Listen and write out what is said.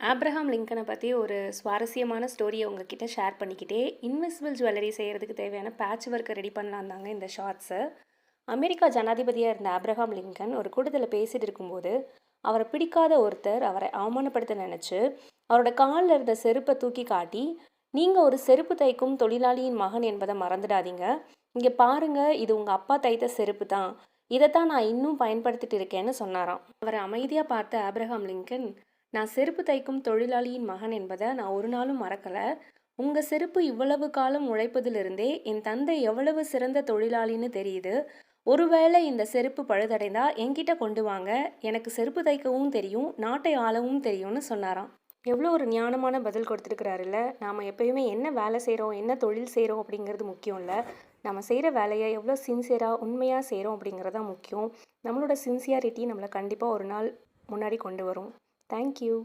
Abraham லிங்கனை பற்றி ஒரு சுவாரஸ்யமான ஸ்டோரியை உங்ககிட்ட ஷேர் பண்ணிக்கிட்டே இன்விசிபிள் ஜுவல்லரி செய்கிறதுக்கு தேவையான பேட்ச் ஒர்க்கை ரெடி பண்ணலாம் தாங்க இந்த ஷார்ட்ஸு. அமெரிக்கா ஜனாதிபதியாக இருந்த ஆப்ரஹாம் லிங்கன் ஒரு கூட்டத்தில் பேசிகிட்டு இருக்கும்போது அவரை பிடிக்காத ஒருத்தர் அவரை அவமானப்படுத்த நினச்சி அவரோட காலில் இருந்த செருப்பை தூக்கி காட்டி, நீங்கள் ஒரு செருப்பு தைக்கும் தொழிலாளியின் மகன் என்பதை மறந்துடாதீங்க, இங்கே பாருங்கள், இது உங்கள் அப்பா தைத்த செருப்பு தான், இதைத்தான் நான் இன்னும் பயன்படுத்திட்டு இருக்கேன்னு சொன்னாராம். அவரை அமைதியாக பார்த்த ஆப்ரஹாம் லிங்கன், நான் செருப்பு தைக்கும் தொழிலாளியின் மகன் என்பதை நான் ஒரு நாளும் மறக்கலை. உங்கள் செருப்பு இவ்வளவு காலம் உழைப்பதிலிருந்தே என் தந்தை எவ்வளவு சிறந்த தொழிலாளின்னு தெரியுது. ஒருவேளை இந்த செருப்பு பழுதடைந்தா என்கிட்ட கொண்டு வாங்க, எனக்கு செருப்பு தைக்கவும் தெரியும், நாட்டை ஆளவும் தெரியும்னு சொன்னாராம். எவ்வளோ ஒரு ஞானமான பதில் கொடுத்துருக்கிறாருல்ல. நாம் எப்பயுமே என்ன வேலை செய்கிறோம், என்ன தொழில் செய்கிறோம் அப்படிங்கிறது முக்கியம் இல்லை, நம்ம செய்கிற வேலையை எவ்வளோ சின்சியராக உண்மையாக செய்கிறோம் அப்படிங்கிறது தான் முக்கியம். நம்மளோட சின்சியாரிட்டி நம்மளை கண்டிப்பாக ஒரு நாள் முன்னாடி கொண்டு வரும். தேங்க்யூ.